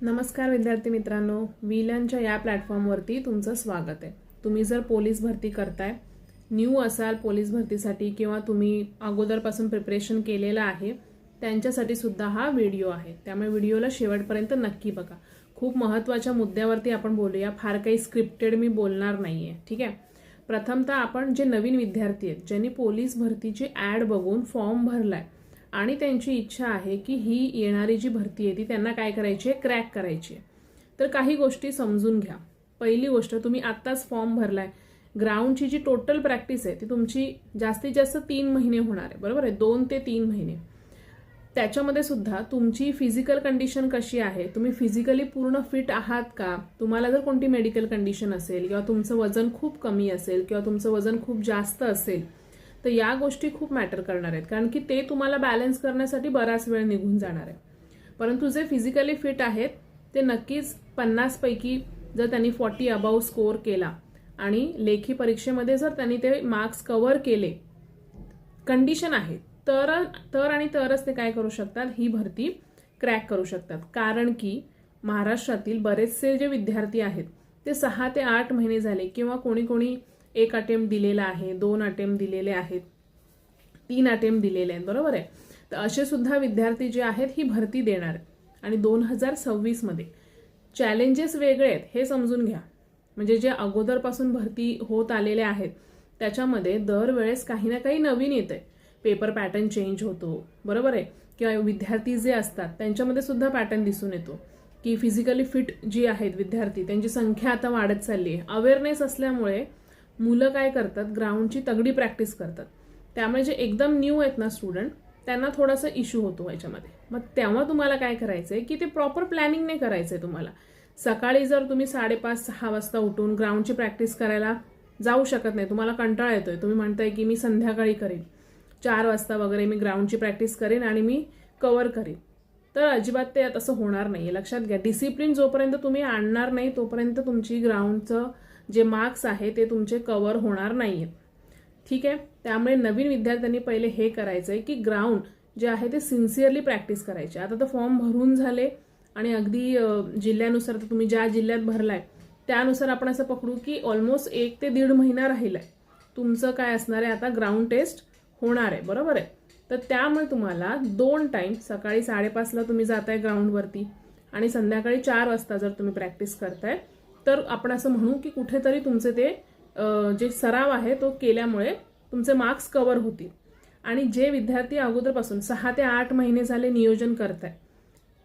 नमस्कार विद्यार्थी मित्रांनो, वीलनच्या या प्लॅटफॉर्मवरती तुमचं स्वागत आहे। तुम्ही जर पोलीस भरती करताय, न्यू असाल पोलीस भरतीसाठी किंवा तुम्ही अगोदरपासून प्रिपरेशन केलेलं आहे, त्यांच्यासाठी सुद्धा हा व्हिडिओ आहे। त्यामुळे व्हिडिओला शेवटपर्यंत नक्की बघा। खूप महत्त्वाच्या मुद्द्यावरती आपण बोलूया, फार काही स्क्रिप्टेड मी बोलणार नाहीये, ठीक आहे। प्रथमतः आपण जे नवीन विद्यार्थी आहेत, ज्यांनी पोलीस भरतीची ॲड बघून फॉर्म भरलाय आणि त्यांची इच्छा आहे की ही येणारी जी भरती आहे ती त्यांना काय करायची आहे, क्रॅक करायची आहे, तर काही गोष्टी समजून घ्या। पहिली गोष्ट, तुम्ही आत्ताच फॉर्म भरलाय, ग्राउंडची जी टोटल प्रॅक्टिस आहे ती तुमची जास्तीत जास्त 3 महिने होणार आहे, बरोबर आहे, 2 ते 3 महिने। त्याच्यामध्ये सुद्धा तुमची फिजिकल कंडिशन कशी आहे, तुम्ही फिजिकली पूर्ण फिट आहात का, तुम्हाला जर कोणती मेडिकल कंडिशन असेल किंवा तुमचं वजन खूप कमी असेल किंवा तुमचं वजन खूप जास्त असेल, तर या गोष्टी खूप मॅटर करणार आहेत, कारण की ते तुम्हाला बॅलन्स करण्यासाठी बराच वेळ निघून जाणार आहे। परंतु जे फिजिकली फिट आहेत ते नक्कीच 50 पैकी जर त्यांनी 40 अबाव स्कोर केला आणि लेखी परीक्षेमध्ये जर त्यांनी ते मार्क्स कव्हर केले, कंडिशन आहे, तरच ते काय करू शकतात, ही भरती क्रॅक करू शकतात। कारण की महाराष्ट्रातील बरेचसे जे विद्यार्थी आहेत ते 6 ते 8 महिने झाले किंवा कोणी 1 अटेम्प्ट दिलेला आहे, 2 अटेम्प्ट दिलेले आहेत, 3 अटेम्प्ट दिलेले आहेत, बरोबर आहे। तर असे सुद्धा विद्यार्थी जे आहेत ही भरती देणार आहेत आणि 2026 मध्ये चॅलेंजेस वेगळे आहेत हे समजून घ्या। म्हणजे जे अगोदरपासून भरती होत आलेले आहेत त्याच्यामध्ये दरवेळेस काही ना काही नवीन येतंय, पेपर पॅटर्न चेंज होतो, बरोबर आहे, किंवा विद्यार्थी जे असतात त्यांच्यामध्ये सुद्धा पॅटर्न दिसून येतो की फिजिकली फिट जी आहेत विद्यार्थी त्यांची संख्या आता वाढत चालली आहे। अवेअरनेस असल्यामुळे मुलं काय करतात, ग्राउंडची तगडी प्रॅक्टिस करतात। त्यामुळे जे एकदम न्यू आहेत ना स्टुडंट, त्यांना थोडासा इश्यू होतो याच्यामध्ये। मग तेव्हा तुम्हाला काय करायचंय की ते प्रॉपर प्लॅनिंगने करायचंय तुम्हाला। सकाळी जर तुम्ही 5:30-6 वाजता उठून ग्राउंडची प्रॅक्टिस करायला जाऊ शकत नाही, तुम्हाला कंटाळा येतोय, तुम्ही म्हणताय की मी संध्याकाळी करेन, 4 वाजता वगैरे मी ग्राउंडची प्रॅक्टिस करेन आणि मी कव्हर करेन, तर अजिबात ते तसं होणार नाहीये। लक्षात घ्या, डिसिप्लिन जोपर्यंत तुम्ही आणणार नाही तोपर्यंत तुमची ग्राउंडचं जे मार्क्स आहे ते तुमचे कव्हर होणार नाहीये, ठीक आहे। त्यामुळे नवीन विद्यार्थ्यांनी पहिले हे करायचंय की ग्राउंड जे आहे ते सिन्सिअरली प्रॅक्टिस करायची। आता तर फॉर्म भरून झाले आणि अगदी जिल्ह्यानुसार तुम्ही ज्या जिल्ह्यात भरलाय त्यानुसार आपण असं पकडू की ऑलमोस्ट 1 ते 1.5 महिना राहिलाय तुमचं काय असणार आहे, आता ग्राउंड टेस्ट होणार आहे, बरोबर आहे। तर त्यामुळे तुम्हाला 2 टाइम, सकाळी 5:30ला तुम्ही जाताय ग्राउंडवरती आणि संध्याकाळी 4 वाजता जर तुम्ही प्रॅक्टिस करताय, तर आपण असं म्हणू की कुठेतरी तुमचे ते जे सराव आहे तो केल्यामुळे तुमचे मार्क्स कव्हर होतील। आणि जे विद्यार्थी अगोदरपासून 6 ते 8 महिने झाले नियोजन करताय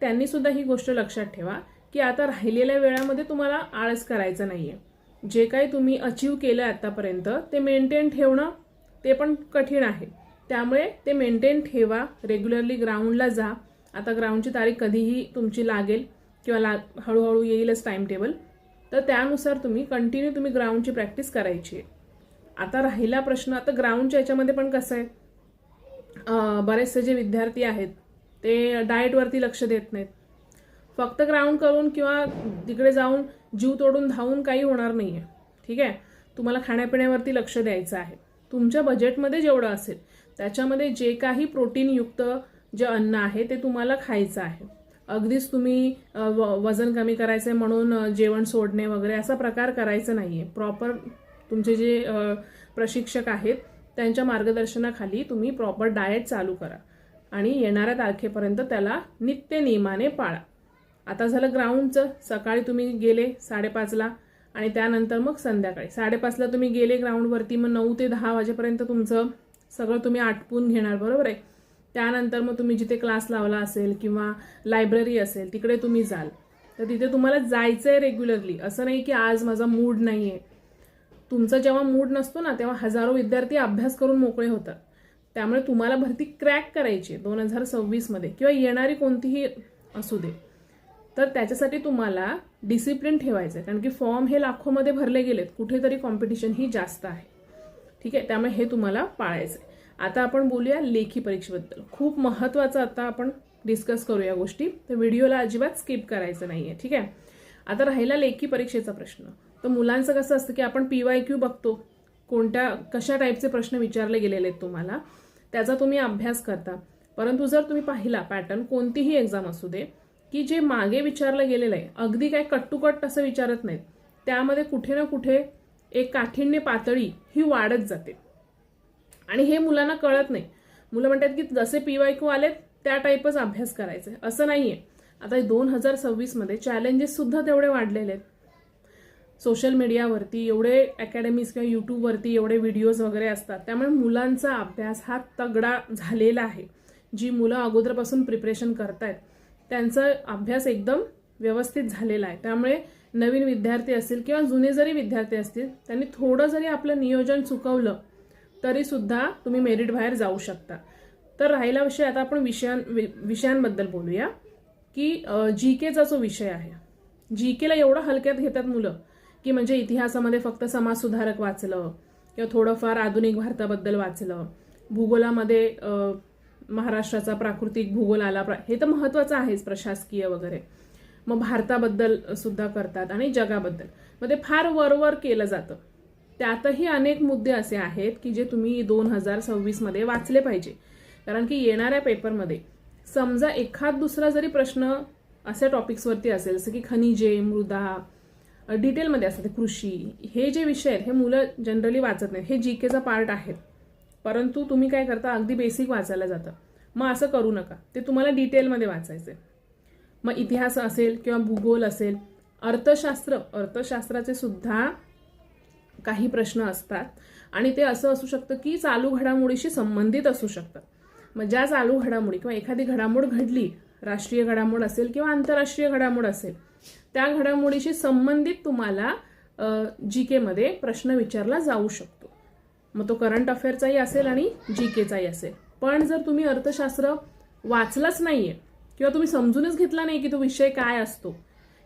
त्यांनी सुद्धा ही गोष्ट लक्षात ठेवा की आता राहिलेल्या वेळामध्ये तुम्हाला आळस करायचं नाहीये। जे काही तुम्ही अचीव केलं आतापर्यंत ते मेंटेन ठेवणं ते पण कठीण आहे, त्यामुळे ते मेंटेन ठेवा, रेग्युलरली ग्राउंडला जा। आता ग्राउंडची तारीख कधीही तुमची लागेल किंवा हळूहळू येईलच टाइम टेबल, तर त्यानुसार तुम्ही कंटिन्यू ग्राउंडची प्रॅक्टिस करायची आहे। आता राहिला प्रश्न, आता ग्राउंडच्या याच्यामध्ये पण कसं आहे, बरेचसे जे विद्यार्थी आहेत ते डाएटवरती लक्ष देत नाहीत। फक्त ग्राउंड करून किंवा तिकडे जाऊन जीव तोडून धावून काही होणार नाहीये, ठीक आहे। तुम्हाला खाण्यापिण्यावरती लक्ष द्यायचं आहे। तुमच्या बजेटमध्ये जेवढं असेल त्याच्यामध्ये जे काही प्रोटीनयुक्त जे अन्न आहे ते तुम्हाला खायचं आहे। अगदीच तुम्ही वजन कमी करायचंय म्हणून जेवण सोडणे वगैरे असा प्रकार करायचा नाहीये। प्रॉपर तुमचे जे प्रशिक्षक आहेत त्यांच्या मार्गदर्शनाखाली तुम्ही प्रॉपर डाएट चालू करा आणि येणाऱ्या तारखेपर्यंत त्याला नित्य नियमाने पाळा। आता झालं ग्राउंडचं, सकाळी तुम्ही गेले 5:30ला आणि त्यानंतर मग संध्याकाळी 5:30ला तुम्ही गेले ग्राउंडवरती, मग 9 ते 10 वाजेपर्यंत तुमचं सगळं तुम्ही आटपून घेणार, बरोबर आहे। त्यानंतर मग तुम्ही जिथे क्लास लावला असेल किंवा लायब्ररी असेल तिकडे तुम्ही जाल, तर तिथे तुम्हाला जायचंय रेग्युलरली। असं नाही की आज माझा मूड नाहीये। तुमचा जेव्हा मूड नसतो ना तेव्हा हजारो विद्यार्थी अभ्यास करून मोकळे होतात। त्यामुळे तुम्हाला भरती क्रॅक करायची 2026 मध्ये किंवा येणारी कोणतीही असू दे, तर त्याच्यासाठी तुम्हाला डिसिप्लिन ठेवायचं आहे, कारण की फॉर्म हे लाखोमध्ये भरले गेलेत, कुठेतरी कॉम्पिटिशन ही जास्त आहे, ठीक आहे। त्यामुळे हे तुम्हाला पाळायचं आहे। आता आपण बोलूया लेखी परीक्षेबद्दल, खूप महत्त्वाचं आता आपण डिस्कस करूया गोष्टी, तर व्हिडिओला अजिबात स्किप करायचं नाहीये, ठीक आहे। आता राहिला लेखी परीक्षेचा प्रश्न, तर मुलांचं कसं असतं की आपण PYQ बघतो, कशा टाईपचे प्रश्न विचारले गेलेले आहेत तुम्हाला, त्याचा तुम्ही अभ्यास करता। परंतु जर तुम्ही पाहिला पॅटर्न, कोणतीही एक्झाम असू दे, की जे मागे विचारलं गेलेलं आहे अगदी काय कट्टुकट असं विचारत नाहीत, त्यामध्ये कुठे ना कुठे एक काठिण्य पातळी ही वाढत जाते आणि हे मुलांना कळत नाही. मुलं म्हणतात की जसे PYQ आलेत त्या टाईपच अभ्यास करायचे, असं नाहीये. आता 2026 मध्ये चॅलेंजेस सुद्धा तेवढे वाढलेले आहेत. सोशल मीडियावरती एवढे अकॅडमीज किंवा यूट्यूबवरती एवढे व्हिडिओज वगैरे असतात, त्यामुळे मुलांचा अभ्यास हा तगडा झालेला आहे. जी मुलं अगोदरपासून प्रिपरेशन करतायत त्यांचा अभ्यास एकदम व्यवस्थित झालेला आहे. त्यामुळे नवीन विद्यार्थी असतील किंवा जुने जरी विद्यार्थी असतील त्यांनी थोडं जरी आपलं नियोजन चुकवलं तरी सुद्धा तुम्ही मेरिट बाहेर जाऊ शकता. तर राहिला विषय, आता आपण विषयांबद्दल बोलूया की GKचा जो विषय आहे, GKला एवढं हलक्यात घेतात मुलं की म्हणजे इतिहासामध्ये फक्त समाजसुधारक वाचलं किंवा थोडंफार आधुनिक भारताबद्दल वाचलं, भूगोलामध्ये महाराष्ट्राचा प्राकृतिक भूगोल आला, हे तर महत्त्वाचं आहेच, प्रशासकीय वगैरे, मग भारताबद्दल सुद्धा करतात आणि जगाबद्दल, मग ते फार वरवर केलं जातं. त्यातही अनेक मुद्दे असे आहेत की जे तुम्ही 2026 मध्ये वाचले पाहिजे. कारण की येणाऱ्या पेपरमध्ये समजा एखाद दुसरा जरी प्रश्न अशा टॉपिक्सवरती असेल जसं की खनिजे, मृदा, डिटेलमध्ये असतात, कृषी, हे जे विषय आहेत हे मुलं जनरली वाचत नाहीत. हे GKचा पार्ट आहेत, परंतु तुम्ही काय करता, अगदी बेसिक वाचायला जातं. मग असं करू नका, ते तुम्हाला डिटेलमध्ये वाचायचे. मग इतिहास असेल किंवा भूगोल असेल, अर्थशास्त्राचे सुद्धा काही प्रश्न असतात आणि ते असं असू शकतं की चालू घडामोडीशी संबंधित असू शकतात. मग ज्या चालू घडामोडी किंवा एखादी घडामोड घडली, राष्ट्रीय घडामोड असेल किंवा आंतरराष्ट्रीय घडामोड असेल, त्या घडामोडीशी संबंधित तुम्हाला GK मध्ये प्रश्न विचारला जाऊ शकतो. मग तो करंट अफेअरचाही असेल आणि GKचाही असेल. पण जर तुम्ही अर्थशास्त्र वाचलंच नाहीये किंवा तुम्ही समजूनच घेतला नाही की तो विषय काय असतो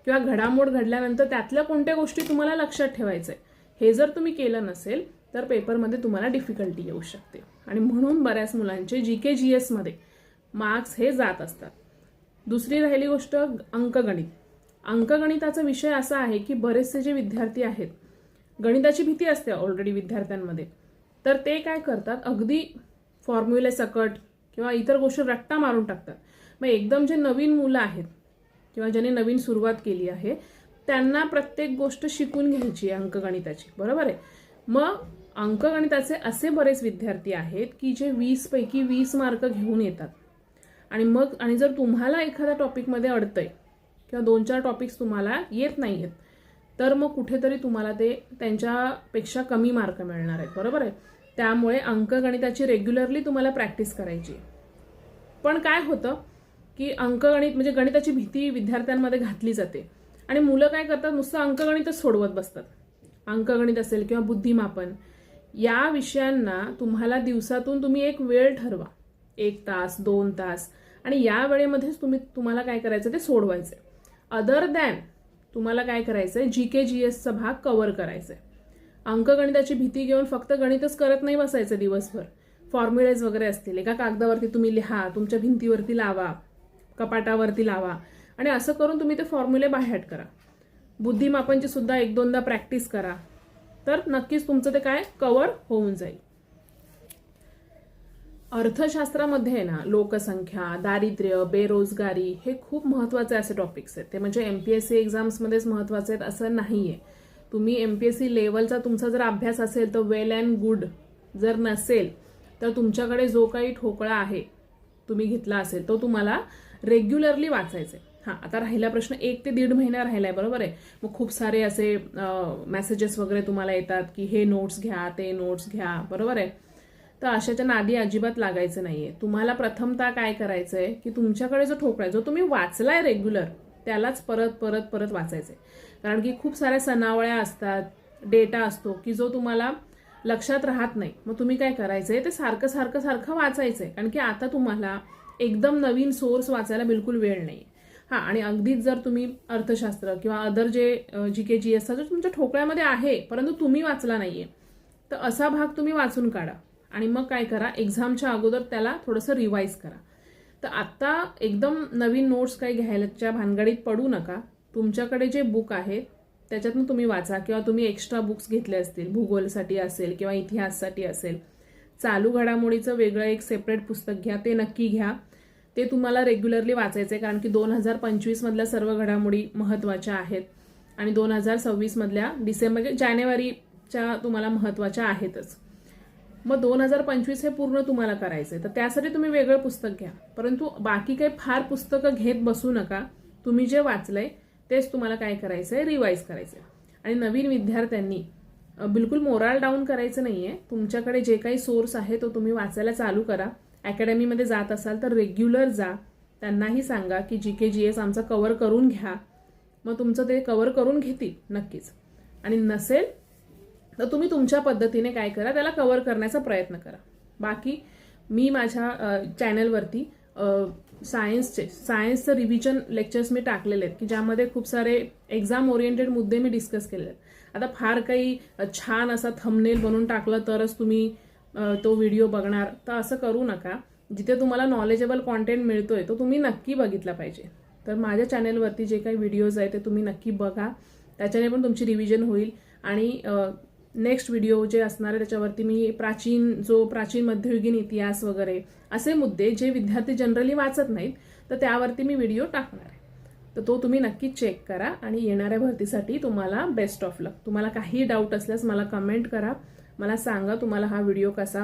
किंवा घडामोड घडल्यानंतर त्यातल्या कोणत्या गोष्टी तुम्हाला लक्षात ठेवायचंय, हे जर तुम्ही केलं नसेल तर पेपरमध्ये तुम्हाला डिफिकल्टी येऊ शकते. आणि म्हणून बऱ्याच मुलांचे GK GS मध्ये मार्क्स हे जात असतात. दुसरी राहिली गोष्ट अंकगणित. अंकगणिताचा विषय असा आहे की बरेचसे जे विद्यार्थी आहेत, गणिताची भीती असते ऑलरेडी विद्यार्थ्यांमध्ये, तर ते काय करतात, अगदी फॉर्म्युले सकट किंवा इतर गोष्टी रट्टा मारून टाकतात. मग एकदम जे नवीन मुलं आहेत किंवा ज्यांनी नवीन सुरुवात केली आहे त्यांना प्रत्येक गोष्ट शिकून घ्यायची आहे अंकगणिताची, बरोबर आहे. मग अंकगणिताचे असे बरेच विद्यार्थी आहेत की जे 20 पैकी 20 मार्क घेऊन येतात. आणि जर तुम्हाला एखाद्या टॉपिकमध्ये अडतंय किंवा 2-4 टॉपिक्स तुम्हाला येत नाही आहेत, तर मग कुठेतरी तुम्हाला ते त्यांच्यापेक्षा कमी मार्क मिळणार आहेत, बरोबर आहे. त्यामुळे अंकगणिताची रेग्युलरली तुम्हाला प्रॅक्टिस करायची. पण काय होतं की अंकगणित म्हणजे गणिताची भीती विद्यार्थ्यांमध्ये घातली जाते आणि मुलं काय करतात, नुसतं अंकगणितच सोडवत बसतात. अंकगणित असेल किंवा बुद्धिमापन या विषयांना तुम्हाला दिवसातून तुम्ही एक वेळ ठरवा, 1 तास 2 तास, आणि या वेळेमध्येच तुम्हाला काय करायचं ते सोडवायचं. अदर दॅन तुम्हाला काय करायचंय, GK GSचा भाग कव्हर करायचाय. अंकगणिताची भीती घेऊन फक्त गणितच करत नाही बसायचं दिवसभर. फॉर्म्युलेज वगैरे असतील एका कागदावरती तुम्ही लिहा, तुमच्या भिंतीवरती लावा, कपाटावरती लावा आणि असं करून तुम्ही ते फॉर्म्युले बाहेर करा. बुद्धिमापनची सुद्धा 1-2दा प्रॅक्टिस करा, तर नक्कीच तुमचं ते काय कव्हर होऊन जाईल. अर्थशास्त्रामध्ये ना लोकसंख्या, दारिद्र्य, बेरोजगारी हे खूप महत्त्वाचे असे टॉपिक्स आहेत. ते म्हणजे MPSC एक्झाम्समध्येच महत्त्वाचे आहेत असं नाहीये. तुम्ही MPSC लेवलचा तुमचा जर अभ्यास असेल तर वेल अँड गुड, जर नसेल तर तुमच्याकडे जो काही ठोकळा आहे तुम्ही घेतला असेल तो तुम्हाला रेग्युलरली वाचायचा आहे. आता राहिला प्रश्न 1 ते 1.5 महिना राहिलाय, बरोबर आहे. मग खूप सारे असे मेसेजेस वगैरे तुम्हाला येतात की हे नोट्स घ्या, ते नोट्स घ्या, बरोबर आहे. तर अशाच्या नादी अजिबात लागायचं नाहीये. तुम्हाला प्रथमतः काय करायचंय की तुमच्याकडे जो ठोकळा आहे, जो तुम्ही वाचलाय रेग्युलर, त्यालाच परत परत परत वाचायचंय. कारण की खूप साऱ्या सनावळ्या असतात, डेटा असतो की जो तुम्हाला लक्षात राहत नाही. मग तुम्ही काय करायचंय, ते सारखं सारखं सारखं वाचायचंय. कारण की आता तुम्हाला एकदम नवीन सोर्स वाचायला बिलकुल वेळ नाही. आणि अगदीच जर तुम्ही अर्थशास्त्र किंवा अदर जे GK GSचा जो तुमच्या ठोकळ्यामध्ये आहे परंतु तुम्ही वाचला नाहीये, तर असा भाग तुम्ही वाचून काढा आणि मग काय करा, एक्झामच्या अगोदर त्याला थोडंसं रिवाईज करा. तर आता एकदम नवीन नोट्स काही घ्यायच्या भानगडीत पडू नका. तुमच्याकडे जे बुक आहे त्याच्यातून तुम्ही वाचा किंवा तुम्ही एक्स्ट्रा बुक्स घेतले असतील, भूगोलसाठी असेल किंवा इतिहाससाठी असेल, चालू घडामोडीचं वेगळं एक सेपरेट पुस्तक घ्या, ते नक्की घ्या. ते तुम्हाला रेग्युलरली वाचायचं आहे, कारण की 2025 मधल्या सर्व घडामोडी महत्त्वाच्या आहेत आणि 2026 मधल्या डिसेंबर जानेवारीच्या तुम्हाला महत्त्वाच्या आहेतच. मग 2025 हे पूर्ण तुम्हाला करायचंय, तर त्यासाठी तुम्ही वेगळं पुस्तक घ्या. परंतु बाकी काही फार पुस्तकं घेत बसू नका. तुम्ही जे वाचलंय तेच तुम्हाला काय करायचंय, रिवाईज करायचंय. आणि नवीन विद्यार्थ्यांनी बिलकुल मोराल डाऊन करायचं नाहीये. तुमच्याकडे जे काही सोर्स आहे तो तुम्ही वाचायला चालू करा. अकॅडमीमध्ये जात असाल तर रेग्युलर जा. त्यांनाही सांगा की GK GS आमचा कव्हर करून घ्या. मग तुमचं ते कव्हर करून घेतील नक्कीच. आणि नसेल तर तुम्ही तुमच्या पद्धतीने काय करा, त्याला कव्हर करण्याचा प्रयत्न करा. बाकी मी माझ्या चॅनलवरती सायन्सचं रिव्हिजन लेक्चर्स मी टाकलेले आहेत की ज्यामध्ये खूप सारे एक्झाम ओरिएंटेड मुद्दे मी डिस्कस केले आहेत. आता फार काही छान असा थंबनेल बनवून टाकलं तरच तुम्ही तो व्हिडिओ बघणार, तर असं करू नका. जिथे तुम्हाला नॉलेजेबल कॉन्टेंट मिळतोय तो तुम्ही नक्की बघितला पाहिजे. तर माझ्या चॅनलवरती जे काही व्हिडिओज आहेत ते तुम्ही नक्की बघा. त्याच्याने पण तुमची रिव्हिजन होईल. आणि नेक्स्ट व्हिडिओ जे असणार आहे त्याच्यावरती मी प्राचीन मध्ययुगीन इतिहास वगैरे असे मुद्दे जे विद्यार्थी जनरली वाचत नाहीत, तर त्यावरती मी व्हिडिओ टाकणार आहे. तर तो तुम्ही नक्की चेक करा. आणि येणाऱ्या भरतीसाठी तुम्हाला बेस्ट ऑफ लक. तुम्हाला काही डाऊट असल्यास मला कमेंट करा, मला सांगा तुम्हाला हा व्हिडिओ कसा